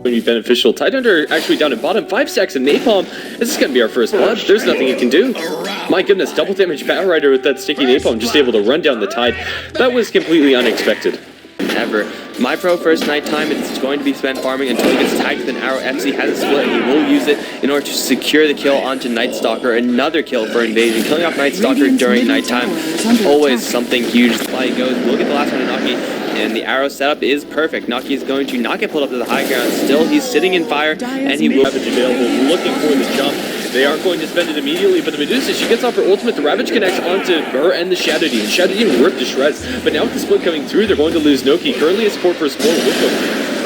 Going to be beneficial. Tidehunter actually down at bottom. 5 stacks of napalm. This is going to be our first blood. There's nothing he can do. My goodness, double damage Batrider with that sticky napalm, just able to run down the tide. That was completely unexpected. Ever. MyPro first nighttime, it's going to be spent farming until he gets tagged with an arrow. FC has a split and he will use it in order to secure the kill onto Night Stalker. Another kill for Invasion. Killing off Night Stalker during nighttime, always something huge. Fly goes. We'll get the last one to Naki. And the arrow setup is perfect. Naki is going to not get pulled up to the high ground. Still, he's sitting in fire, and he will. Ravage available, looking for the jump. They aren't going to spend it immediately, but the Medusa, she gets off her ultimate. The Ravage connects onto her and the Shadow Demon. Shadow Demon ripped to shreds, but now with the split coming through, they're going to lose Noki. Currently a support for a split.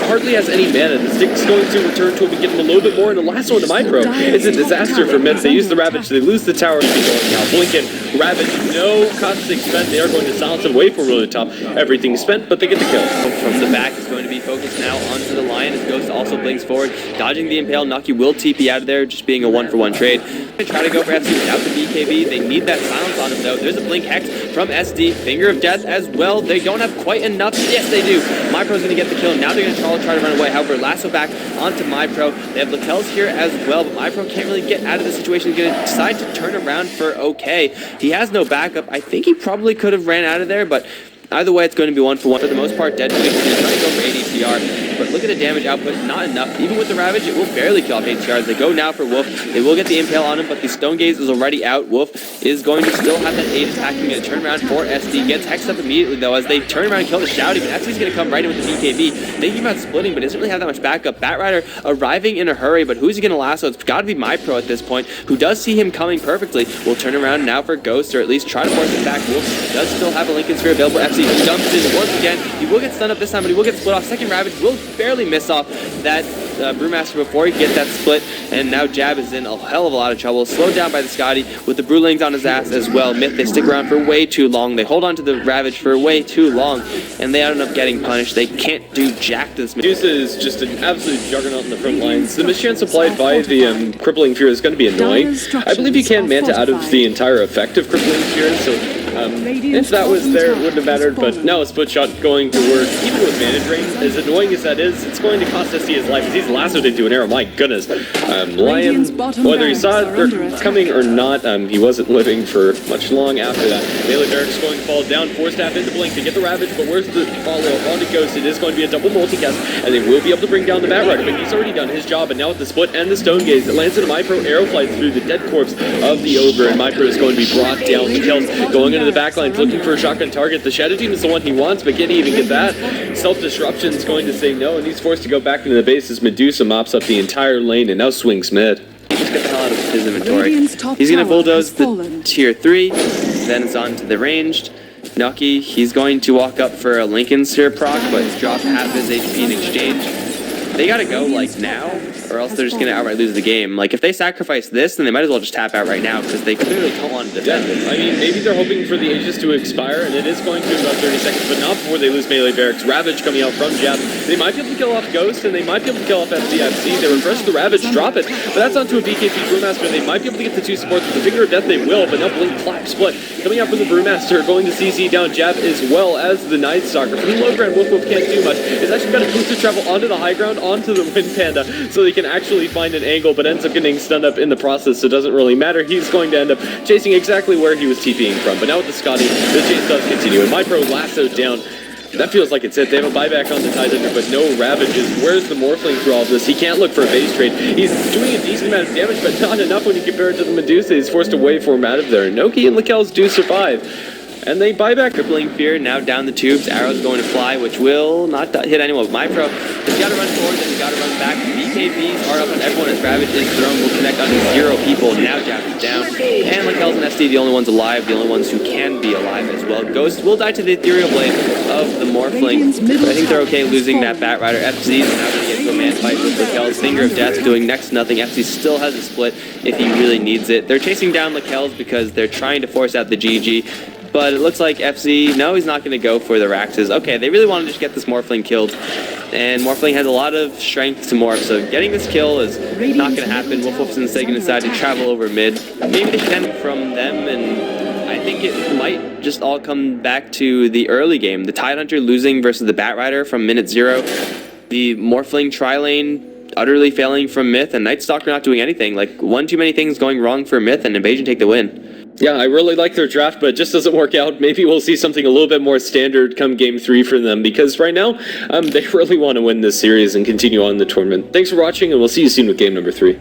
Hardly has any mana. The stick's going to return to him and get him a little bit more, and the last one to MyPro. It's a disaster for Myth. They use the Ravage, they lose the tower. Now Blinken, Ravage, no caustic spent. They are going to silence him, wait for Ruler top. Everything's spent, but they get the kill. From the back is going to be focused now onto the Lion as Ghost also blinks forward, dodging the Impale. Naki will TP out of there, just being a 1-for-1 trade. They try to go for FC without the BKB. They need that silence on him though. There's a Blink Hex from SD. Finger of Death as well. They don't have quite enough. Yes, they do. MyPro's going to get the kill. Now they're going to try to run away. However, lasso back onto MyPro. They have Lakel's here as well, but MyPro can't really get out of the situation. He's going to decide to turn around for OK. He has no backup. I think he probably could have ran out of there, but either way, it's going to be 1-for-1. For the most part, Dead Twig is going to try to go for ADCR, but look at the damage output, not enough. Even with the Ravage, it will barely kill off ADCR. They go now for Wolf. They will get the Impale on him, but the Stone Gaze is already out. Wolf is going to still have that 8 attacking, going to turn around for SD. Gets hexed up immediately, though, as they turn around and kill the Shadow Demon. SD's going to come right in with the BKB. Thinking about splitting, but doesn't really have that much backup. Batrider arriving in a hurry, but who's he going to lasso? It's got to be MyPro at this point, who does see him coming perfectly. Will turn around now for Ghost, or at least try to force it back. Wolf does still have a Lincoln Sphere available. FC dumps in once again. He will get stunned up this time, but he will get split off. Second Ravage will barely miss off that Brewmaster before he gets that split, and now Jab is in a hell of a lot of trouble. Slowed down by the Scotty with the Brewlings on his ass as well. Myth, they stick around for way too long. They hold on to the Ravage for way too long, and they end up getting punished. They can't do jack to this. Medusa is just an absolute juggernaut in the front lines. The mischance supplied by the Crippling Fear is going to be annoying. I believe you can Manta out of the entire effect of Crippling Fear, so if that was there, it wouldn't have mattered, but now a split shot going to work. Even with Mana Drain, as annoying as that is, it's going to cost SD his life, as he's lassoed into an arrow. My goodness. Lion, whether he saw it coming or not, he wasn't living for much long after that. Melee Barracks going to fall down, 4-staff into Blink to get the Ravage, but where's the follow-up onto Ghost? It is going to be a double multicast, and they will be able to bring down the Batrider, but he's already done his job, and now with the split and the Stone Gaze, it lands into MyPro, arrow flies through the dead corpse of the Ogre, and MyPro is going to be brought down. Mikkel's going into the backlines, looking for a shotgun target. The Shadow Demon is the one he wants, but can't even get that. Self-Disruption is going to say no, and he's forced to go back into the base as Medusa mops up the entire lane and now swings mid. Just get the hell out of his inventory. He's going to bulldoze the tier 3, then it's on to the ranged. Nucky, he's going to walk up for a Lincoln Sphere proc, but drop half his HP in exchange. They gotta go, like, now, or else they're just gonna outright lose the game. Like, if they sacrifice this, then they might as well just tap out right now, because they clearly don't want to defend it. I mean, maybe they're hoping for the Aegis to expire, and it is going to about 30 seconds, but not before they lose Melee Barracks. Ravage coming out from Jab. They might be able to kill off Ghost, and they might be able to kill off FCFC. They reverse the Ravage, drop it, but that's onto a BKP Brewmaster. They might be able to get the 2 supports with the Finger of Death, they will, but now Blink Clap Split. Coming out from the Brewmaster, going to CC down Jab as well as the Night Stalker. From the low ground, Wolf can't do much. It's actually got a boost to travel onto the high ground, onto the Wind Panda, so they can actually find an angle, but ends up getting stunned up in the process, so it doesn't really matter. He's going to end up chasing exactly where he was TPing from, but now with the Scotty, the chase does continue, and MyPro lassoed down. That feels like it's it. They have a buyback on the Tidehunter, but no Ravages. Where's the Morphling through all of this? He can't look for a base trade. He's doing a decent amount of damage, but not enough when you compare it to the Medusa. He's forced to waveform out of there. Noki and Lakel's do survive. And they buy back. Crippling Fear now down the tubes. Arrow's going to fly, which will not hit anyone. MyPro has got to run forward, then he's got to run back. BKBs are up on everyone as Ravage is thrown. Will connect on 0 people. Now Jab is down. And Lakel's and SD, the only ones alive, the only ones who can be alive as well. Ghost will die to the Ethereal Blade of the Morphling. But I think they're okay losing that Batrider. FC is now going to get into a man fight with Lakel's. Finger of Death doing next to nothing. FC still has a split if he really needs it. They're chasing down Lakel's because they're trying to force out the GG. But it looks like FC, no, he's not going to go for the Raxes. Okay, they really want to just get this Morphling killed. And Morphling has a lot of strength to morph, so getting this kill is not going to happen. Wolf instead going to decide to travel over mid. Maybe they can from them, and I think it might just all come back to the early game. The Tidehunter losing versus the Batrider from minute 0. The Morphling tri-lane utterly failing from Myth, and Night Stalker not doing anything. Like, one too many things going wrong for Myth, and Invasion take the win. Yeah, I really like their draft, but it just doesn't work out. Maybe we'll see something a little bit more standard come Game 3 for them, because right now, they really want to win this series and continue on the tournament. Thanks for watching, and we'll see you soon with Game number 3.